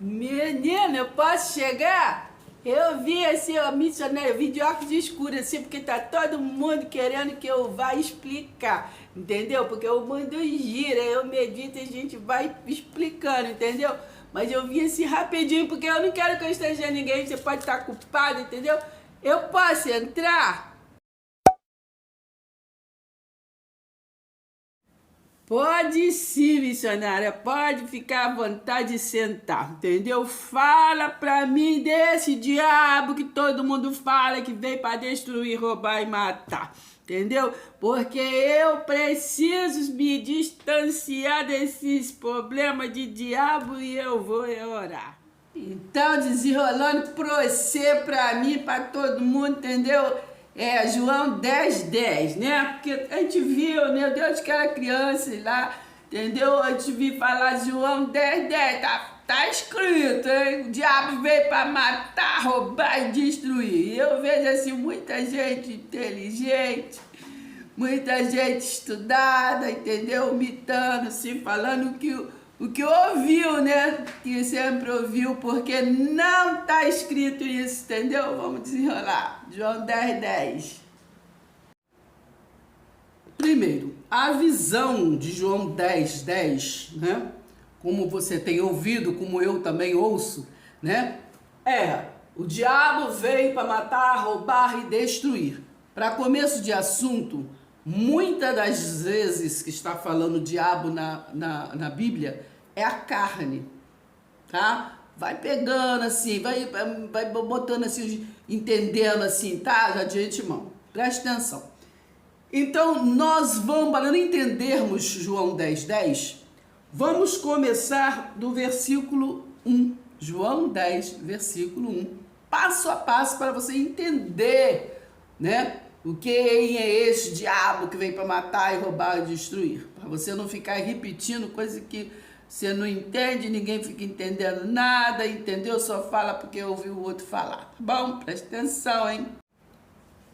Menina, eu posso chegar? Eu vi assim, ó, missionário, eu vi de óculos escuros assim, porque tá todo mundo querendo que eu vá explicar, entendeu? Porque o mundo gira, eu medito e a gente vai explicando, entendeu? Mas eu vi assim rapidinho, porque eu não quero constranger ninguém, você pode estar culpado, entendeu? Eu posso entrar? Pode sim, missionária, pode ficar à vontade de sentar, entendeu? Fala pra mim desse diabo que todo mundo fala que veio pra destruir, roubar e matar, entendeu? Porque eu preciso me distanciar desses problemas de diabo e eu vou orar. Então, desenrolando pra você, pra mim, pra todo mundo, entendeu? É, João 10:10, né? Porque a gente viu, né? Deus que era criança lá, entendeu? A gente viu falar de João 10:10, tá escrito, hein? O diabo veio pra matar, roubar e destruir. E eu vejo assim muita gente inteligente, muita gente estudada, entendeu? Mitando, assim, falando o que ouviu, né? Que sempre ouviu, porque não tá escrito isso, entendeu? Vamos desenrolar. João 10:10. Primeiro, a visão de João 10:10, né? Como você tem ouvido, como eu também ouço, né? O diabo veio para matar, roubar e destruir. Para começo de assunto, muitas das vezes que está falando diabo na Bíblia é a carne, tá? Vai pegando assim, vai botando assim, entendendo assim, tá? Já de antemão. Presta atenção. Então, nós vamos, para não entendermos João 10:10, vamos começar do versículo 1. João 10, versículo 1. Passo a passo para você entender, né? Quem é esse diabo que vem para matar e roubar e destruir. Para você não ficar repetindo coisa que você não entende, ninguém fica entendendo nada, entendeu? Só fala porque ouviu o outro falar. Tá bom? Presta atenção, hein?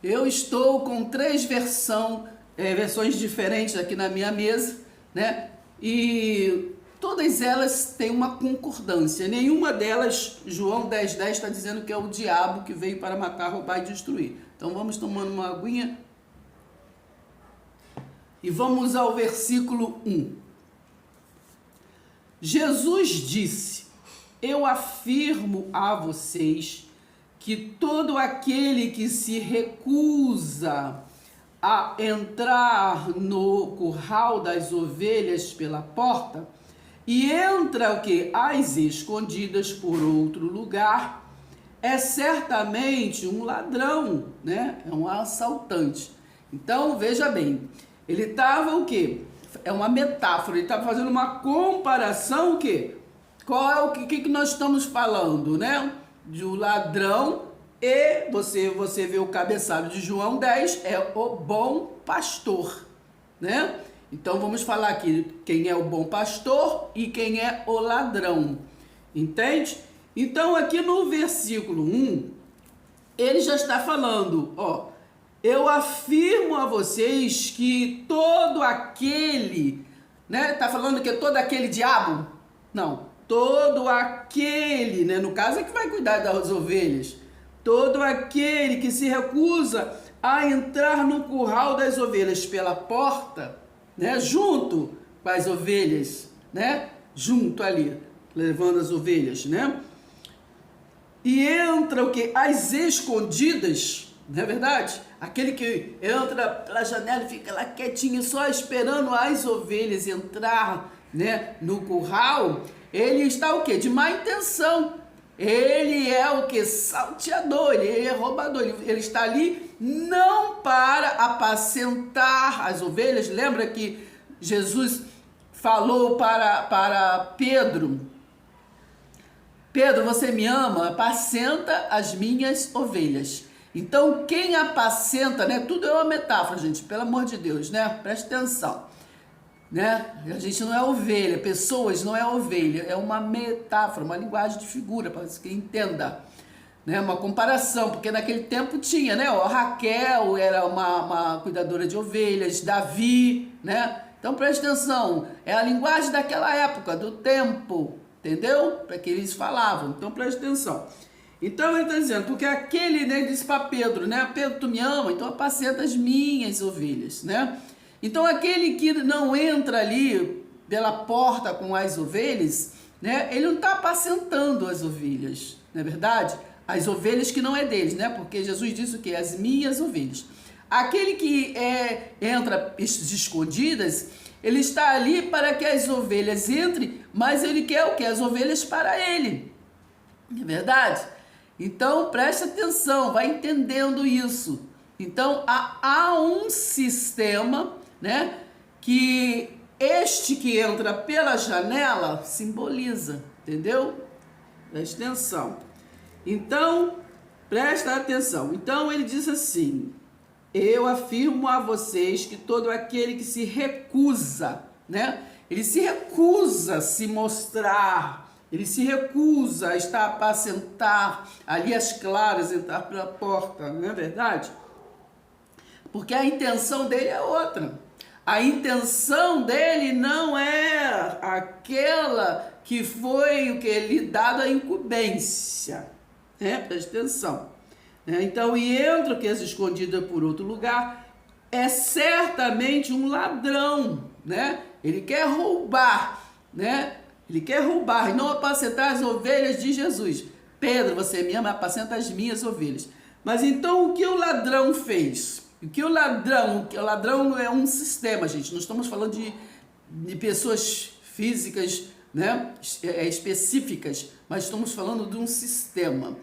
Eu estou com três versões diferentes aqui na minha mesa, né? E todas elas têm uma concordância. Nenhuma delas, João 10:10, está dizendo que é o diabo que veio para matar, roubar e destruir. Então vamos tomando uma aguinha e vamos ao versículo 1. Jesus disse: eu afirmo a vocês que todo aquele que se recusa a entrar no curral das ovelhas pela porta e entra o que? Às escondidas por outro lugar, é certamente um ladrão, né? É um assaltante. Então, veja bem, ele estava o quê? É uma metáfora, ele estava fazendo uma comparação o quê? Qual é o que nós estamos falando, né? De um ladrão e você vê o cabeçalho de João 10, é o bom pastor, né? Então vamos falar aqui quem é o bom pastor e quem é o ladrão, entende? Então aqui no versículo 1, ele já está falando, ó, eu afirmo a vocês que todo aquele, né? Tá falando que é todo aquele diabo? Não, todo aquele, né? No caso é que vai cuidar das ovelhas. Todo aquele que se recusa a entrar no curral das ovelhas pela porta, né? Junto com as ovelhas, né? Junto ali, levando as ovelhas, né? E entra o que? As escondidas, não é verdade? Aquele que entra pela janela e fica lá quietinho, só esperando as ovelhas entrar, né, no curral, ele está o quê? De má intenção. Ele é o que? Salteador, ele é roubador, ele está ali não para apacentar as ovelhas. Lembra que Jesus falou para Pedro: Pedro, você me ama? Apacenta as minhas ovelhas. Então, quem apacenta, né? Tudo é uma metáfora, gente, pelo amor de Deus, né? Presta atenção, né? A gente não é ovelha, pessoas não é ovelha, é uma metáfora, uma linguagem de figura, para que entenda, né? Uma comparação, porque naquele tempo tinha, né? A Raquel era uma cuidadora de ovelhas, Davi, né? Então, presta atenção, é a linguagem daquela época, do tempo, entendeu? Para que eles falavam. Então preste atenção. Então ele está dizendo, porque aquele, né, disse para Pedro, né? Pedro, tu me ama, então apacenta as minhas ovelhas, né? Então aquele que não entra ali pela porta com as ovelhas, né? Ele não está apacentando as ovelhas, não é verdade? As ovelhas que não é deles, né? Porque Jesus disse o quê? As minhas ovelhas. Aquele que entra escondidas, ele está ali para que as ovelhas entrem, mas ele quer o quê? As ovelhas para ele, não é verdade? Então preste atenção, vai entendendo isso. Então há um sistema, né, que este que entra pela janela simboliza, entendeu? Preste atenção. Então, presta atenção. Então ele diz assim: eu afirmo a vocês que todo aquele que se recusa, né? Ele se recusa a se mostrar, ele se recusa a estar a apacentar ali as claras, entrar pela porta, não é verdade? Porque a intenção dele é outra. A intenção dele não é aquela que foi o que lhe dado a incumbência, né? Preste atenção. Então, e entra o que é escondido por outro lugar, é certamente um ladrão, né? Ele quer roubar, né? Ele quer roubar e não apacentar as ovelhas de Jesus. Pedro, você me ama, apacenta as minhas ovelhas. Mas então o que o ladrão fez? O ladrão é um sistema, gente. Não estamos falando de pessoas físicas, né? Específicas, mas estamos falando de um sistema.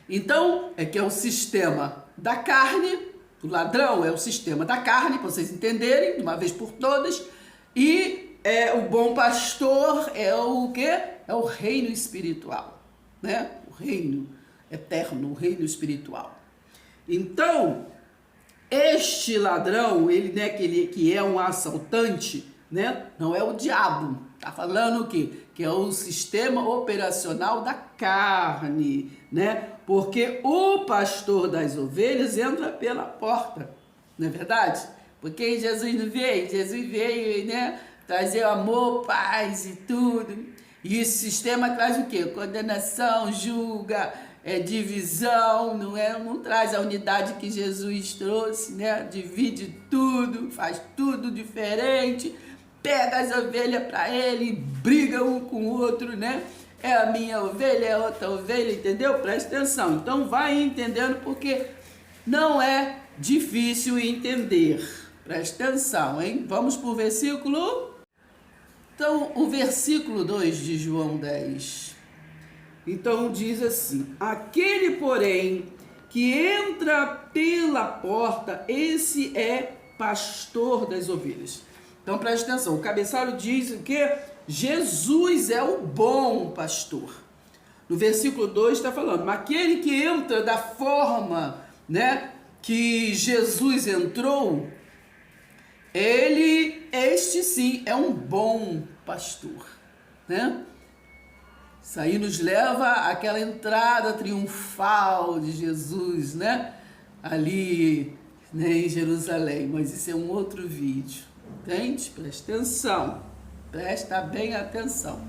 Então, que é o sistema da carne, o ladrão é o sistema da carne, para vocês entenderem, de uma vez por todas, e o bom pastor é o quê? É o reino espiritual, né? O reino eterno, o reino espiritual. Então, este ladrão, ele, né, que é um assaltante, né? Não é o diabo, tá falando o quê? Que é o sistema operacional da carne, né? Porque o pastor das ovelhas entra pela porta, não é verdade? Porque Jesus não veio, Jesus veio, né, trazer amor, paz e tudo. E esse sistema traz o quê? Condenação, julga, divisão, não traz a unidade que Jesus trouxe, né? Divide tudo, faz tudo diferente, pega as ovelhas para ele, briga um com o outro, né? É a minha ovelha, é outra ovelha, entendeu? Presta atenção. Então vai entendendo, porque não é difícil entender. Presta atenção, hein? Vamos para o versículo. Então, o versículo 2 de João 10. Então diz assim: aquele, porém, que entra pela porta, esse é pastor das ovelhas. Então preste atenção, o cabeçalho diz o quê? Jesus é o bom pastor. No versículo 2 está falando, mas aquele que entra da forma, né, que Jesus entrou, este sim é um bom pastor, né? Isso aí nos leva àquela entrada triunfal de Jesus, né? Ali, né, em Jerusalém, mas isso é um outro vídeo, entende? Presta atenção. Presta bem atenção.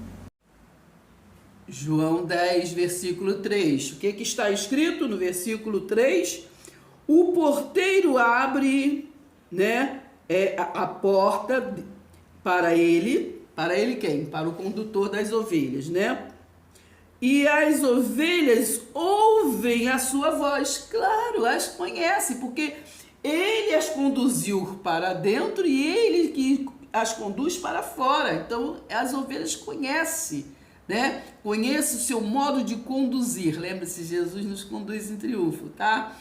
João 10, versículo 3. O que está escrito no versículo 3? O porteiro abre, né, a porta para ele quem? Para o condutor das ovelhas, né? E as ovelhas ouvem a sua voz. Claro, as conhece, porque ele as conduziu para dentro e ele que as conduz para fora. Então, as ovelhas conhecem, né? Conhece o seu modo de conduzir. Lembra-se, Jesus nos conduz em triunfo, tá?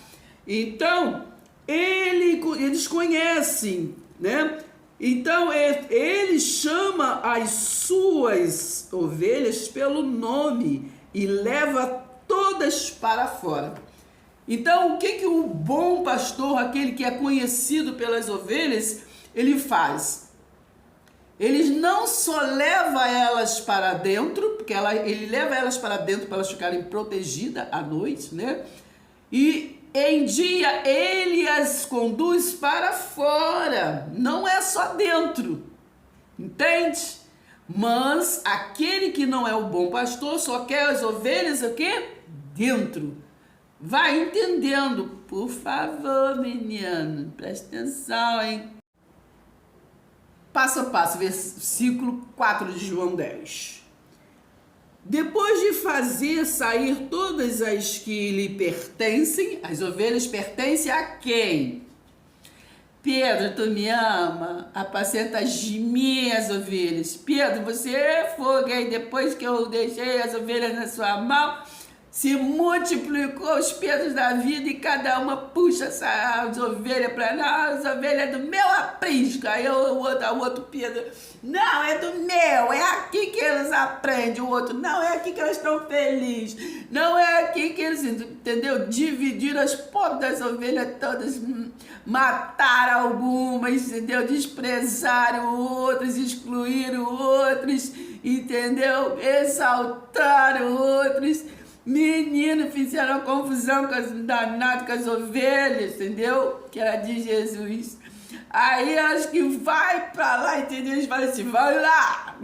Então, eles conhecem, né? Então, ele chama as suas ovelhas pelo nome e leva todas para fora. Então, o que o bom pastor, aquele que é conhecido pelas ovelhas, ele faz? Ele não só leva elas para dentro, porque ele leva elas para dentro para elas ficarem protegidas à noite, né? E em dia ele as conduz para fora, não é só dentro, entende? Mas aquele que não é o bom pastor só quer as ovelhas o quê? Dentro. Vai entendendo. Por favor, menino, presta atenção, hein? Passo a passo, versículo 4 de João 10. Depois de fazer sair todas as que lhe pertencem, as ovelhas pertencem a quem? Pedro, tu me ama, apacenta as minhas ovelhas. Pedro, você é fogo, aí depois que eu deixei as ovelhas na sua mão, se multiplicou os Pedros da vida e cada uma puxa as ovelhas para nós, as ovelhas do meu aprisco. Aí o outro Pedro, não, é do meu, é aqui que eles aprendem. O outro, não, é aqui que eles estão felizes. Não é aqui que eles, entendeu? Dividiram as pobres das ovelhas todas, mataram algumas, entendeu? Desprezaram outras, excluíram outras, entendeu? Exaltaram outras. Menino, fizeram uma confusão danada com as ovelhas, entendeu? Que era de Jesus. Aí acho que vai pra lá, entendeu? Eles falam assim, vai lá,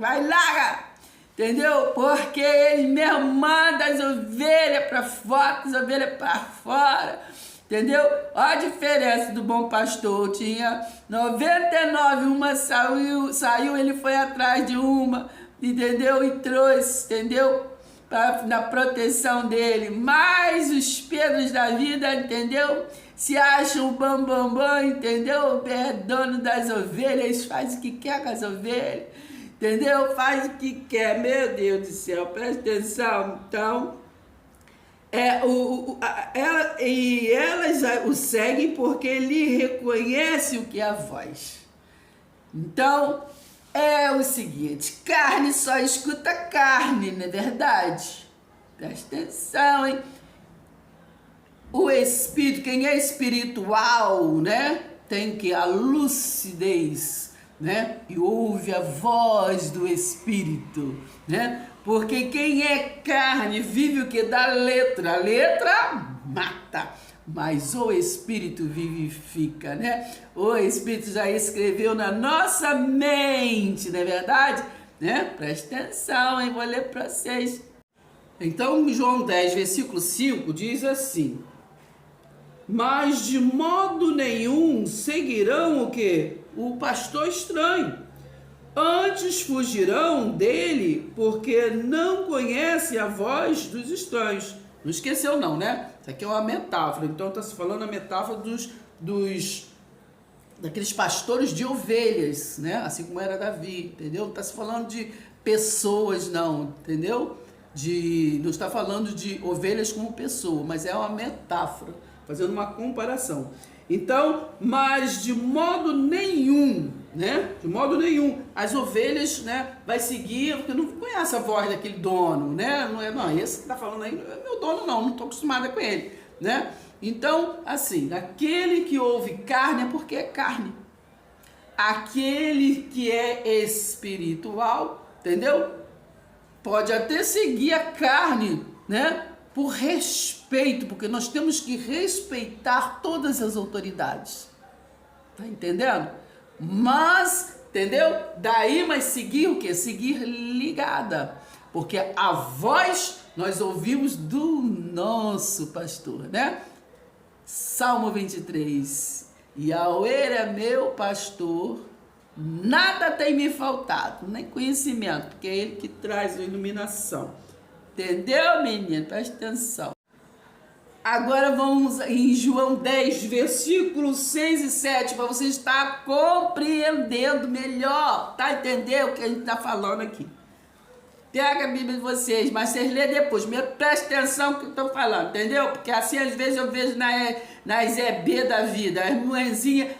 entendeu? Porque eles mesmo mandam as ovelhas pra fora, as ovelhas pra fora, entendeu? Olha a diferença do bom pastor. Tinha 99, uma saiu, ele foi atrás de uma, entendeu? E trouxe, entendeu? Na proteção dele, mas os Pedros da vida, entendeu? Se acham bam, entendeu? É dono das ovelhas, faz o que quer com as ovelhas, entendeu? Faz o que quer, meu Deus do céu, presta atenção. Então, elas o seguem porque ele reconhece o que é a voz. Então, é o seguinte, carne só escuta carne, não é verdade? Presta atenção, hein? O espírito, quem é espiritual, né? Tem que a lucidez, né? E ouve a voz do espírito, né? Porque quem é carne vive o que? Da letra. A letra mata. Mas o Espírito vivifica, né? O Espírito já escreveu na nossa mente, não é verdade? Né? Presta atenção, hein? Vou ler para vocês. Então, João 10, versículo 5, diz assim: mas de modo nenhum seguirão o quê? O pastor estranho. Antes fugirão dele, porque não conhece a voz dos estranhos. Não esqueceu não, né? Isso aqui é uma metáfora. Então está se falando a metáfora daqueles pastores de ovelhas, né? Assim como era Davi, entendeu? Não está se falando de pessoas não, entendeu? Não está falando de ovelhas como pessoa, mas é uma metáfora, fazendo uma comparação. Então, mas de modo nenhum, né? De modo nenhum, as ovelhas, né, vai seguir, porque não conhece a voz daquele dono, né? Não, esse que está falando aí não é meu dono não estou acostumada com ele, né? Então, assim, aquele que ouve carne é porque é carne. Aquele que é espiritual, entendeu? Pode até seguir a carne, né? Por respeito, porque nós temos que respeitar todas as autoridades. Tá entendendo? Mas, entendeu? Daí, mas seguir o quê? Seguir ligada. Porque a voz nós ouvimos do nosso pastor, né? Salmo 23. Yahweh é meu pastor, nada tem me faltado, nem conhecimento, porque é ele que traz a iluminação. Entendeu, menino? Presta atenção. Agora vamos em João 10, versículos 6 e 7, para você estar compreendendo melhor, tá? Entendendo o que a gente está falando aqui. Pega a Bíblia de vocês, mas vocês lêem depois. Presta atenção no que eu estou falando, entendeu? Porque assim, às vezes, eu vejo nas EB da vida, as mãezinhas,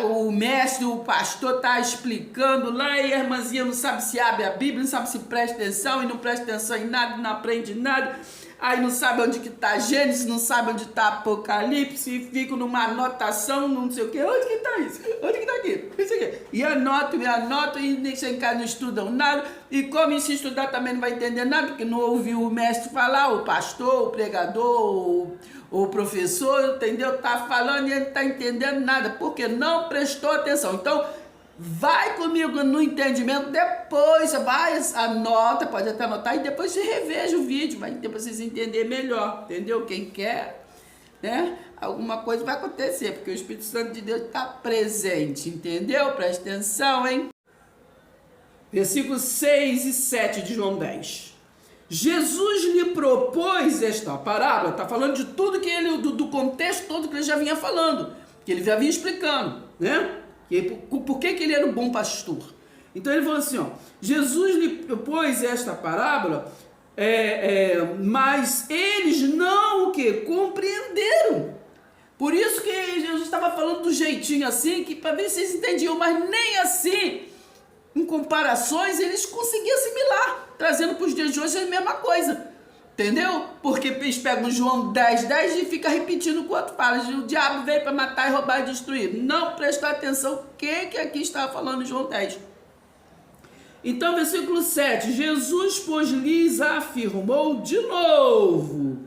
o mestre, o pastor está explicando lá e a irmãzinha não sabe se abre a Bíblia, não sabe se presta atenção e não presta atenção em nada, não aprende nada. Aí não sabe onde que está Gênesis, não sabe onde está Apocalipse, e fica numa anotação, não sei o quê. Onde que está isso? Onde que está aqui? Isso aqui. E anotam, e nem sem cá não estudam nada. E como se estudar também não vai entender nada, porque não ouviu o mestre falar, o pastor, o pregador, o professor, entendeu? Está falando e ele não está entendendo nada, porque não prestou atenção. Então, Vai comigo no entendimento, depois você vai, anota, pode até anotar, e depois você reveja o vídeo, vai ter para vocês entenderem melhor, entendeu? Quem quer, né? Alguma coisa vai acontecer, porque o Espírito Santo de Deus está presente, entendeu? Presta atenção, hein? Versículos 6 e 7 de João 10. Jesus lhe propôs esta parábola, está falando de tudo que ele, do contexto todo que ele já vinha falando, que ele já vinha explicando, né? Por que ele era um bom pastor. Então ele falou assim, ó, Jesus lhe propôs esta parábola, mas eles não o que? Compreenderam. Por isso que Jesus estava falando do jeitinho assim, que para ver se vocês entendiam, mas nem assim, em comparações, eles conseguiam assimilar, trazendo para os dias de hoje a mesma coisa. Entendeu? Porque eles pegam João 10:10 e fica repetindo o quanto fala. O diabo veio para matar, roubar e destruir. Não prestou atenção o que aqui está falando em João 10. Então, versículo 7. Jesus, pois, lhes afirmou de novo,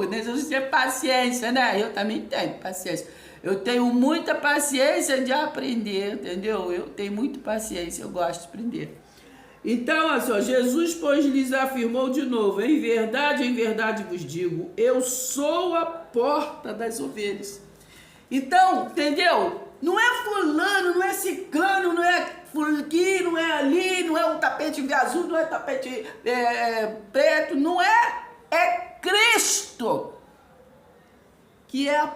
né? Jesus tinha paciência, né? Eu também tenho paciência. Eu tenho muita paciência de aprender, entendeu? Eu tenho muita paciência, eu gosto de aprender. Então, olha só, Jesus, pois, lhes afirmou de novo, em verdade vos digo, eu sou a porta das ovelhas. Então, entendeu? Não é fulano, não é ciclano, não é aqui, não é ali, não é um tapete azul, não é tapete preto, não é, é Cristo, que é a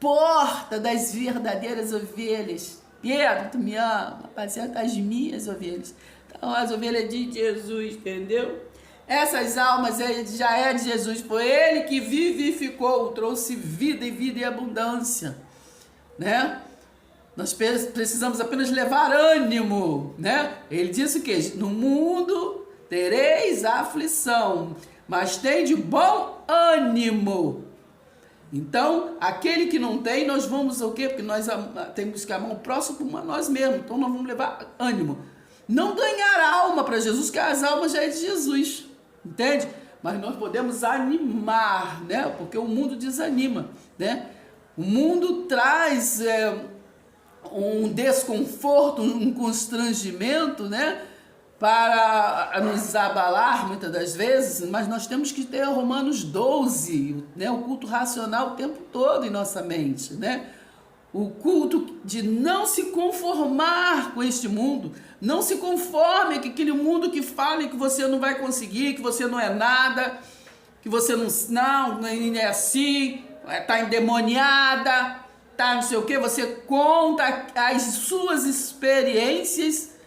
porta das verdadeiras ovelhas. Pedro, tu me ama, apacenta as minhas ovelhas. Então, as ovelhas de Jesus, entendeu? Essas almas já é de Jesus. Foi ele que vivificou, trouxe vida e vida em abundância, né? Nós precisamos apenas levar ânimo, né? Ele disse que no mundo tereis aflição, mas tem de bom ânimo. Então, aquele que não tem, nós vamos o quê? Porque nós temos que amar o próximo como a nós mesmos. Então, nós vamos levar ânimo. Não ganhar alma para Jesus, porque as almas já é de Jesus, entende? Mas nós podemos animar, né? Porque o mundo desanima, né? O mundo traz um desconforto, um constrangimento, né? Para nos abalar muitas das vezes, mas nós temos que ter Romanos 12, né? O culto racional o tempo todo em nossa mente, né? O culto de não se conformar com este mundo, não se conforme com aquele mundo que fala que você não vai conseguir, que você não é nada, que você não é assim, está endemoniada, tá não sei o que, você conta as suas experiências,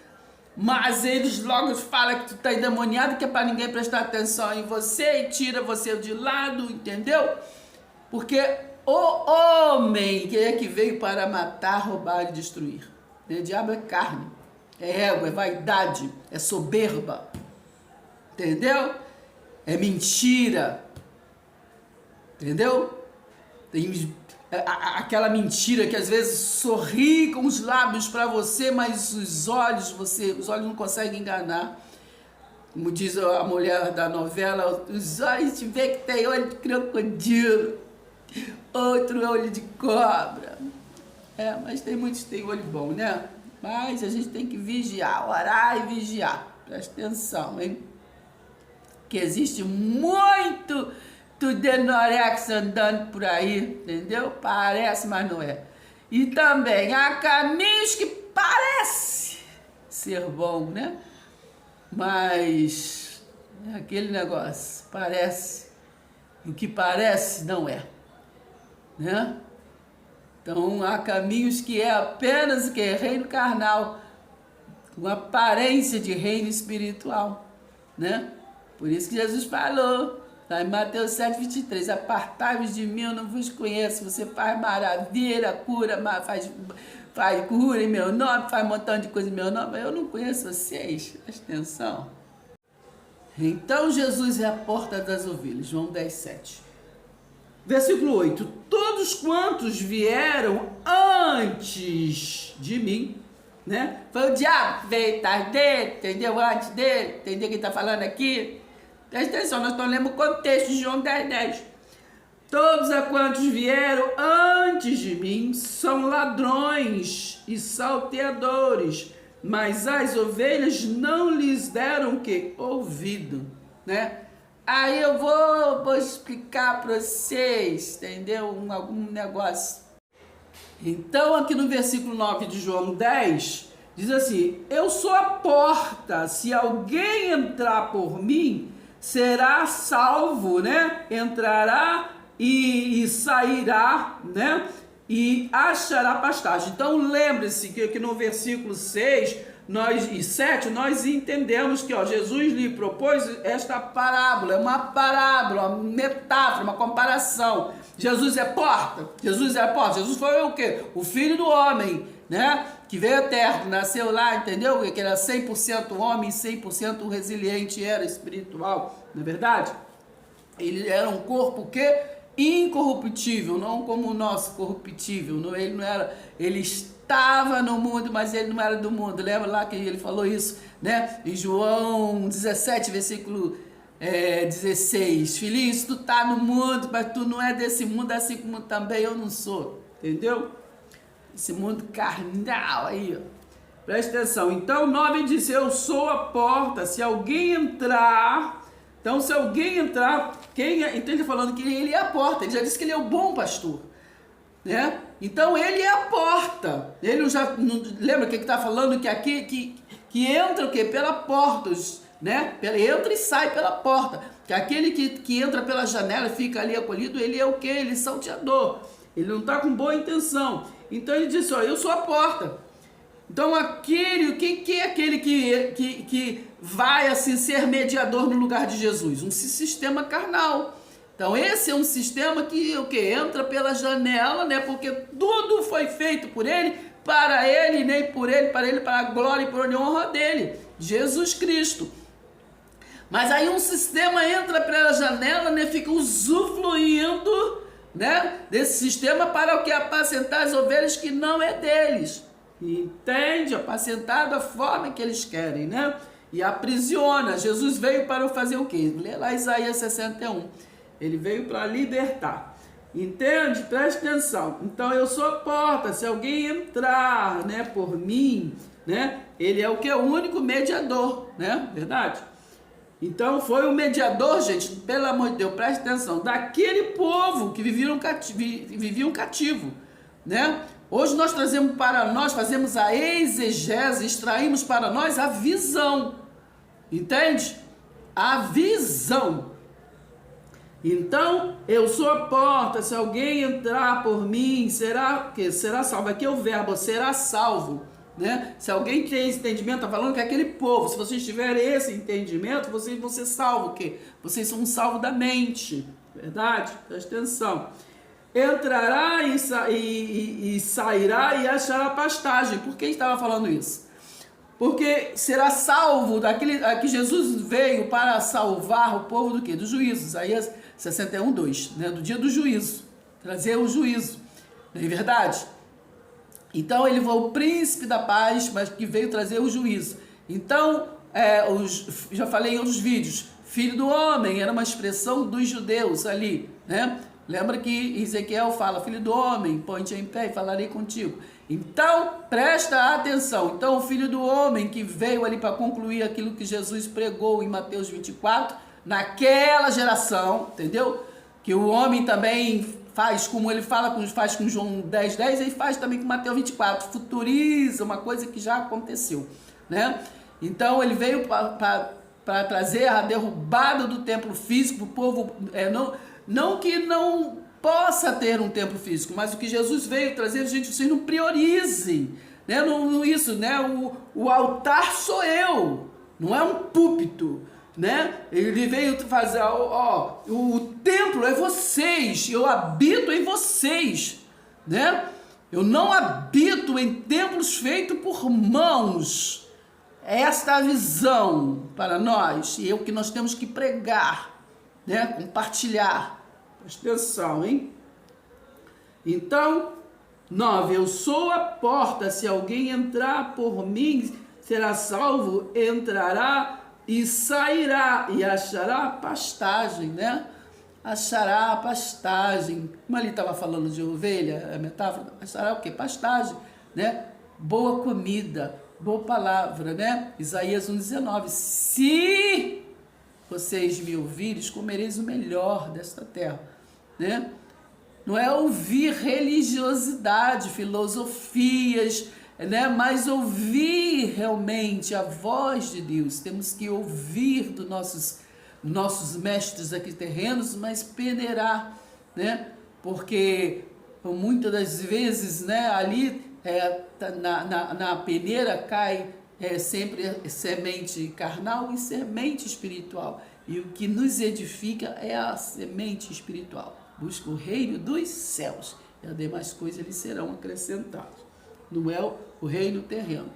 mas eles logo falam que tu está endemoniado, que é para ninguém prestar atenção em você e tira você de lado, entendeu? Porque o homem que veio para matar, roubar e destruir. O diabo é carne, é ego, é vaidade, é soberba, entendeu? É mentira, entendeu? Tem aquela mentira que às vezes sorri com os lábios para você, mas os olhos não conseguem enganar. Como diz a mulher da novela, os olhos te vê que tem olho de crocodilo, outro olho de cobra. Mas tem muitos que tem olho bom, né? Mas a gente tem que vigiar, orar e vigiar. Presta atenção, hein? Que existe muito tudenorexo andando por aí, entendeu? Parece, mas não é. E também há caminhos que parecem ser bom, né? Mas é aquele negócio, parece, e o que parece não é, né? Então há caminhos que é apenas o que? Reino carnal, com aparência de reino espiritual, né? Por isso que Jesus falou, lá em Mateus 7:23, apartai-vos de mim, eu não vos conheço, você faz maravilha, cura, faz cura em meu nome, faz um montão de coisa em meu nome, eu não conheço vocês, presta atenção. Então Jesus é a porta das ovelhas, João 10:7. Versículo 8, todos quantos vieram antes de mim, né? Foi o diabo que veio atrás dele, entendeu? Antes dele, entendeu o que está falando aqui? Presta atenção, nós estamos lendo o contexto de João 10:10. Todos a quantos vieram antes de mim são ladrões e salteadores, mas as ovelhas não lhes deram o quê? Ouvido, né? Aí eu vou explicar para vocês, entendeu? Algum negócio. Então, aqui no versículo 9 de João 10, diz assim: eu sou a porta, se alguém entrar por mim, será salvo, né? Entrará e sairá, né? E achará pastagem. Então, lembre-se que no versículo 6 e 7, nós entendemos que Jesus lhe propôs esta parábola, uma metáfora, uma comparação. Jesus é porta, Jesus foi o quê? O Filho do Homem, né? Que veio eterno, nasceu lá, entendeu? Que era 100% homem, 100% resiliente, era espiritual, não é verdade? Ele era um corpo que incorruptível, não como o nosso corruptível. Ele não era, ele estava no mundo, mas ele não era do mundo. Lembra lá que ele falou isso, né? Em João 17, versículo 16. Filhinho, se tu tá no mundo, mas tu não é desse mundo, assim como também eu não sou. Entendeu? Esse mundo carnal aí, ó. Presta atenção. Então, 9 diz: eu sou a porta, se alguém entrar. Então, se alguém entrar, então ele está falando que ele é a porta. Ele já disse que ele é o bom pastor, né? Então, ele é a porta. Ele já não, lembra que está falando que aqui que entra o quê? Pela porta, né? Entra e sai pela porta. Que aquele que entra pela janela e fica ali acolhido, ele é o quê? Ele é salteador. Ele não está com boa intenção. Então, ele disse: ó, eu sou a porta. Então, quem é aquele que vai assim ser mediador no lugar de Jesus? Um sistema carnal. Então, esse é um sistema que entra pela janela, né? Porque tudo foi feito por ele, para ele, nem por ele, para a glória e por a honra dele, Jesus Cristo. Mas aí um sistema entra pela janela, né? Fica usufruindo, né? Desse sistema para o que? Apacentar as ovelhas que não é deles. Entende? Apacentar da forma que eles querem, né? E aprisiona. Jesus veio para fazer o quê? Lê lá Isaías 61. Ele veio para libertar. Entende? Preste atenção. Então, eu sou a porta. Se alguém entrar, né, por mim, né? Ele é o que? O único mediador, né? Verdade? Então, foi o mediador, gente, pelo amor de Deus, preste atenção, daquele povo que viviam cativo, né? Hoje nós trazemos para nós, fazemos a exegese, extraímos para nós a visão, entende? A visão. Então, eu sou a porta, se alguém entrar por mim, será salvo. Aqui é o verbo, será salvo, né? Se alguém tem esse entendimento, está falando que é aquele povo, se vocês tiverem esse entendimento, vocês vão ser salvos, o quê? Vocês são salvos da mente, verdade? Presta atenção. Entrará e sairá e achará pastagem. Por que estava falando isso? Porque será salvo aqui Jesus veio para salvar o povo do quê? Do juízo. Isaías 61, 2, né? Do dia do juízo. Trazer o juízo. Não é verdade? Então ele foi o príncipe da paz, mas que veio trazer o juízo. Então, já falei em outros vídeos, filho do homem era uma expressão dos judeus ali, né? Lembra que Ezequiel fala: filho do homem, põe-te em pé e falarei contigo. Então, presta atenção. Então, o filho do homem que veio ali para concluir aquilo que Jesus pregou em Mateus 24, naquela geração, entendeu? Que o homem também faz, como ele faz com João 10, 10, ele faz também com Mateus 24, futuriza uma coisa que já aconteceu, né? Então, ele veio para trazer a derrubada do templo físico, o povo, não que não possa ter um templo físico, mas o que Jesus veio trazer, gente, vocês não priorizem, né? Isso, né? O altar sou eu, não é um púlpito, né? Ele veio fazer, o templo é vocês, eu habito em vocês, né? Eu não habito em templos feitos por mãos. Esta é a visão para nós, e é o que nós temos que pregar, né? Compartilhar. Presta atenção, hein? Então, 9, eu sou a porta, se alguém entrar por mim, será salvo, entrará e sairá e achará pastagem, né? achará pastagem. Como ali estava falando de ovelha, a metáfora, achará o quê? Pastagem, né? Boa comida, boa palavra, né? Isaías 1,19. Se vocês me ouvirem, comereis o melhor desta terra, né? Não é ouvir religiosidade, filosofias, né? Mas ouvir realmente a voz de Deus. Temos que ouvir dos nossos mestres aqui terrenos, mas peneirar, né? Porque muitas das vezes, né, ali na peneira cai sempre semente carnal e semente espiritual. E o que nos edifica é a semente espiritual. Busca o reino dos céus e as demais coisas lhe serão acrescentadas. Não é o reino terreno.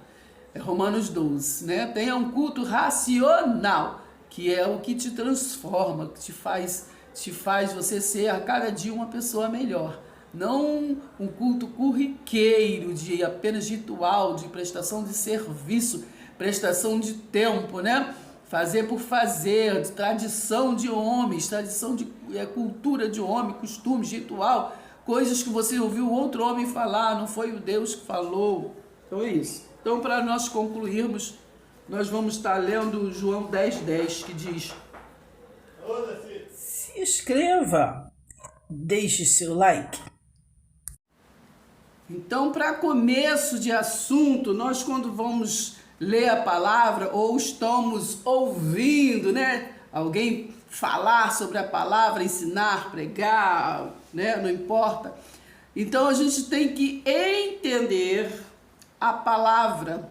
É Romanos 12, né? Tenha um culto racional, que é o que te transforma, que te faz você ser a cada dia uma pessoa melhor. Não um culto corriqueiro, apenas de ritual, de prestação de serviço, prestação de tempo, né? Fazer por fazer, de tradição de homens, tradição de cultura de homem, costumes, ritual, coisas que você ouviu outro homem falar, não foi o Deus que falou. Então é isso. Então, para nós concluirmos, nós vamos estar lendo João 10:10, que diz: se inscreva, deixe seu like. Então, para começo de assunto, nós quando vamos ler a palavra ou estamos ouvindo, né, alguém falar sobre a palavra, ensinar, pregar, né, não importa. Então, a gente tem que entender a palavra,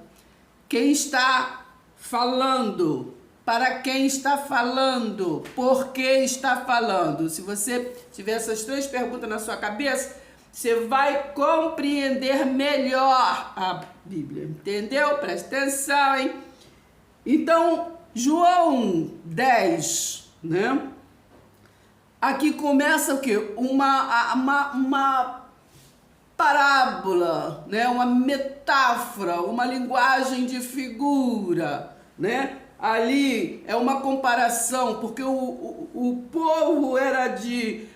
quem está falando, para quem está falando, por que está falando. Se você tiver essas 3 perguntas na sua cabeça, você vai compreender melhor a Bíblia, entendeu? Presta atenção, hein? Então, João 10, né? Aqui começa o quê? Uma parábola, né? Uma metáfora, uma linguagem de figura, né? Ali é uma comparação, porque o povo era de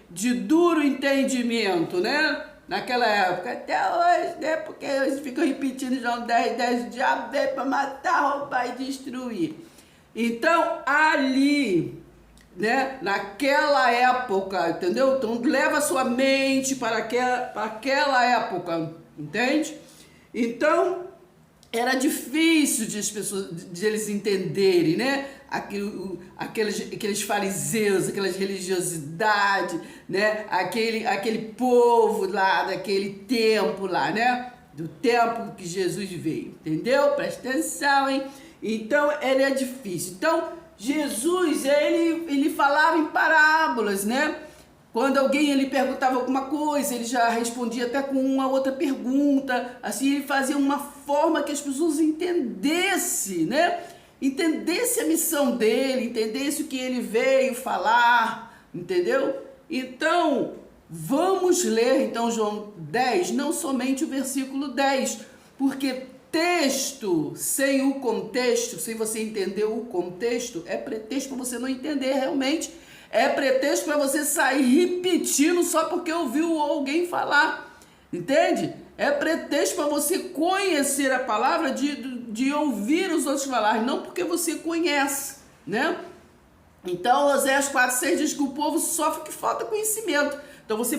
duro entendimento, né? Naquela época, até hoje, né? Porque eles ficam repetindo João 10:10, o diabo veio para matar, roubar e destruir. Então, ali, né? Naquela época, entendeu? Então, leva a sua mente para aquela época, entende? Então, era difícil de eles entenderem, né? Aqueles fariseus, aquelas religiosidades, né? Aquele povo lá, daquele tempo lá, né? Do tempo que Jesus veio, entendeu? Presta atenção, hein? Então, ele é difícil. Então, Jesus, ele falava em parábolas, né? Quando alguém ele perguntava alguma coisa, ele já respondia até com uma outra pergunta. Assim, ele fazia uma forma que as pessoas entendessem, né? Entendesse a missão dele, entendesse o que ele veio falar, entendeu? Então, vamos ler então João 10, não somente o versículo 10, porque texto sem o contexto, sem você entender o contexto, é pretexto para você não entender realmente, é pretexto para você sair repetindo só porque ouviu alguém falar, entende? É pretexto para você conhecer a palavra, de ouvir os outros falar, não porque você conhece, né? Então, Oséias 4:6 diz que o povo sofre que falta conhecimento. Então, você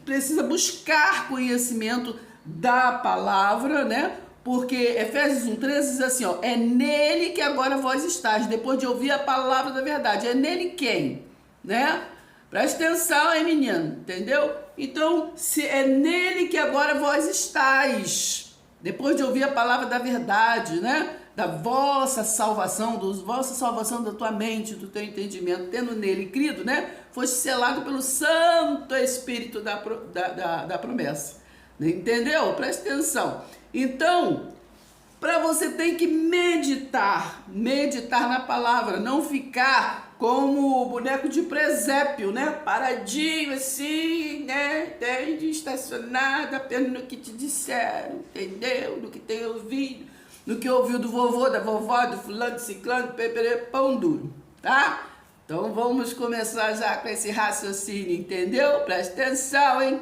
precisa buscar conhecimento da palavra, né? Porque Efésios 1:13 diz assim, ó, é nele que agora vós estáis, depois de ouvir a palavra da verdade. É nele quem? Né? Presta atenção, hein, menino? Entendeu? Então, se é nele que agora vós estáis, depois de ouvir a palavra da verdade, né? Da vossa salvação, da tua mente, do teu entendimento, tendo nele crido, né? Foi selado pelo Santo Espírito da promessa. Entendeu? Presta atenção. Então, para você tem que meditar na palavra, não ficar como o boneco de presépio, né? Paradinho assim, né? Entende? Estacionado apenas no que te disseram, entendeu? No que tem ouvido, no que ouviu do vovô, da vovó, do fulano, do ciclano, do peperê, pão duro, tá? Então vamos começar já com esse raciocínio, entendeu? Presta atenção, hein?